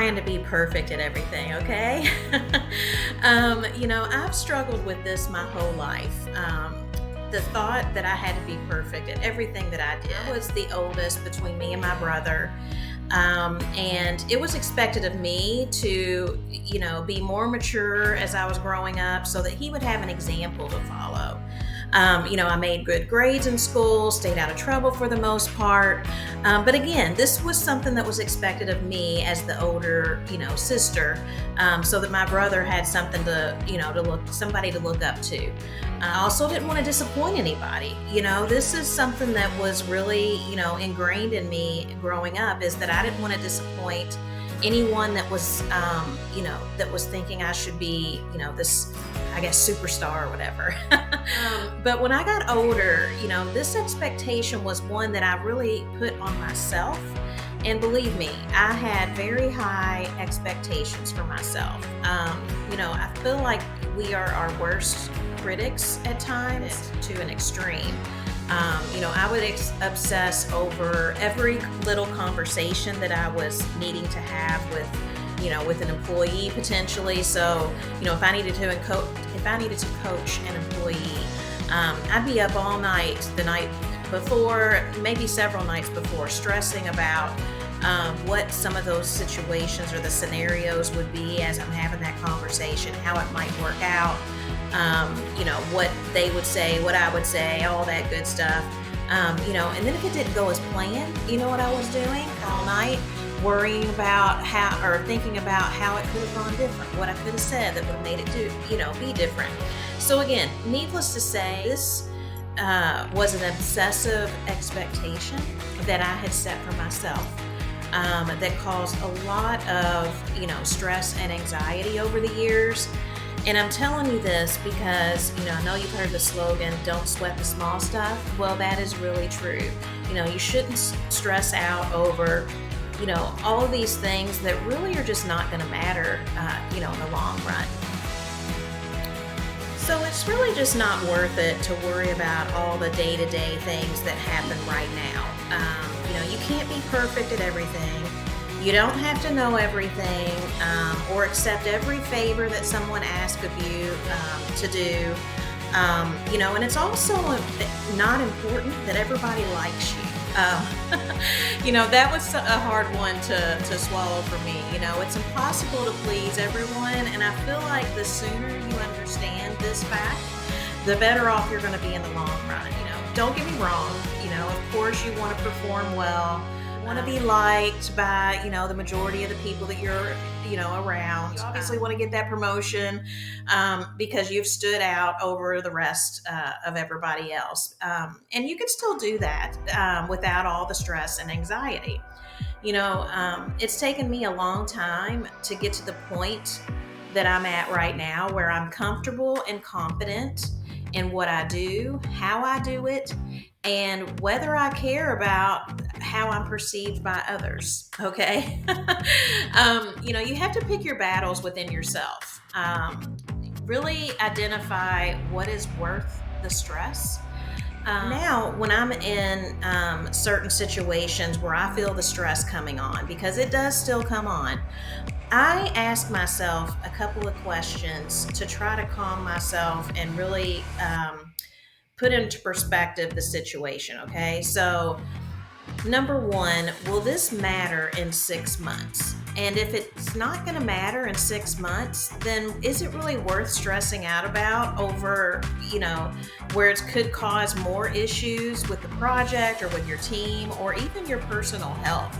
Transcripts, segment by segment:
trying to be perfect at everything, okay? I've struggled with this my whole life. The thought that I had to be perfect at everything that I did. I was the oldest between me and my brother. And it was expected of me to, be more mature as I was growing up so that he would have an example to follow. I made good grades in school, stayed out of trouble for the most part. But again, this was something that was expected of me as the older, sister, so that my brother had something somebody to look up to. I also didn't want to disappoint anybody. This is something that was really, ingrained in me growing up, is that I didn't want to disappoint anyone that was, that was thinking I should be, this, I guess, superstar or whatever. But when I got older, this expectation was one that I really put on myself. And believe me, I had very high expectations for myself. I feel like we are our worst critics at times to an extreme. I would obsess over every little conversation that I was needing to have with an employee potentially. So, if I needed to coach an employee, I'd be up all night the night before, maybe several nights before, stressing about what some of those situations or the scenarios would be as I'm having that conversation, how it might work out, what they would say, what I would say, all that good stuff. And then if it didn't go as planned, you know what I was doing all night? Worrying about thinking about how it could have gone different, what I could have said that would have made it be different. So again, needless to say, this was an obsessive expectation that I had set for myself, that caused a lot of, stress and anxiety over the years. And I'm telling you this because, I know you've heard the slogan, don't sweat the small stuff. Well, that is really true. You shouldn't stress out over, all of these things that really are just not going to matter, in the long run. So it's really just not worth it to worry about all the day-to-day things that happen right now. You can't be perfect at everything. You don't have to know everything, or accept every favor that someone asks of you to do. And it's also not important that everybody likes you. That was a hard one to swallow for me. It's impossible to please everyone, and I feel like the sooner you understand this fact, the better off you're going to be in the long run. Don't get me wrong. Of course you want to perform well. You want to be liked by, the majority of the people that you're, around. You obviously want to get that promotion because you've stood out over the rest of everybody else. And you can still do that without all the stress and anxiety. It's taken me a long time to get to the point that I'm at right now, where I'm comfortable and confident in what I do, how I do it, and whether I care about how I'm perceived by others. Okay. You have to pick your battles within yourself. Really identify what is worth the stress. Now, when I'm in certain situations where I feel the stress coming on, because it does still come on, I ask myself a couple of questions to try to calm myself and really put into perspective the situation. Okay. So, number one, will this matter in 6 months? And if it's not going to matter in 6 months, then is it really worth stressing out about over, where it could cause more issues with the project or with your team or even your personal health?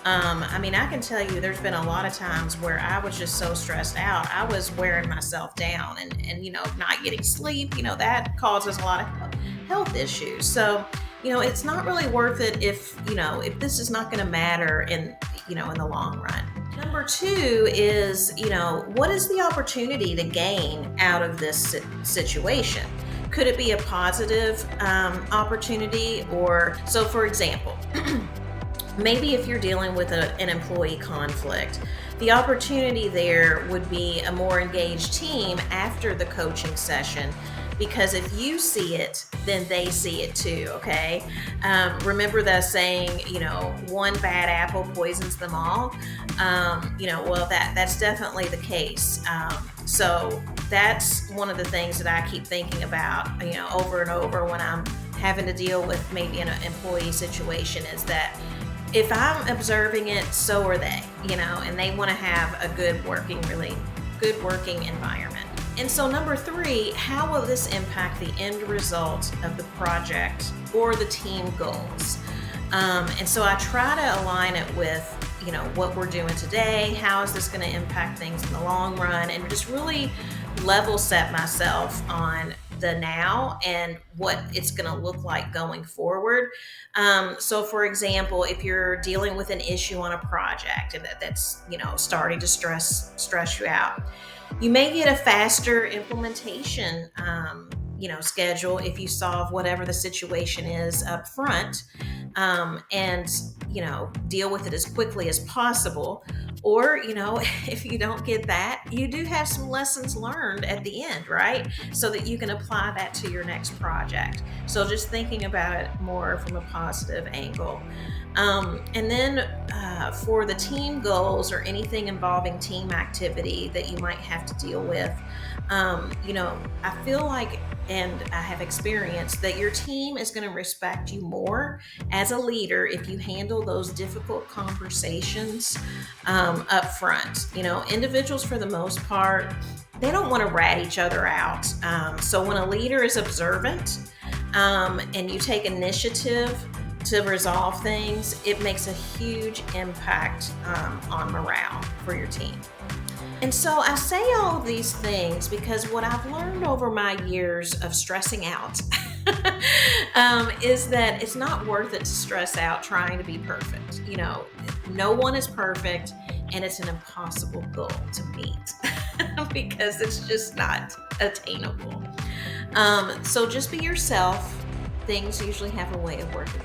I can tell you there's been a lot of times where I was just so stressed out, I was wearing myself down and not getting sleep, that causes a lot of health issues. So, it's not really worth it if this is not going to matter in the long run. Number two is, what is the opportunity to gain out of this situation? Could it be a positive opportunity? So for example, maybe if you're dealing with an employee conflict, the opportunity there would be a more engaged team after the coaching session, because if you see it, then they see it too. Okay. Remember the saying, one bad apple poisons them all. Well, that's definitely the case. So that's one of the things that I keep thinking about, over and over when I'm having to deal with maybe an employee situation, is that if I'm observing it, so are they, and they want to have a really good working environment. And so, number three, how will this impact the end result of the project or the team goals? And so I try to align it with, what we're doing today. How is this going to impact things in the long run? And just really level set myself on the now and what it's going to look like going forward. So, for example, if you're dealing with an issue on a project and that's starting to stress you out, you may get a faster implementation schedule if you solve whatever the situation is up front, and deal with it as quickly as possible. Or if you don't get that, you do have some lessons learned at the end, right? So that you can apply that to your next project. So just thinking about it more from a positive angle. And then for the team goals or anything involving team activity that you might have to deal with, I feel like, and I have experienced, that your team is going to respect you more as a leader if you handle those difficult conversations up front. Individuals, for the most part, they don't want to rat each other out. So when a leader is observant, and you take initiative to resolve things, it makes a huge impact on morale for your team. And so I say all of these things because what I've learned over my years of stressing out is that it's not worth it to stress out trying to be perfect. No one is perfect, and it's an impossible goal to meet because it's just not attainable. So just be yourself. Things usually have a way of working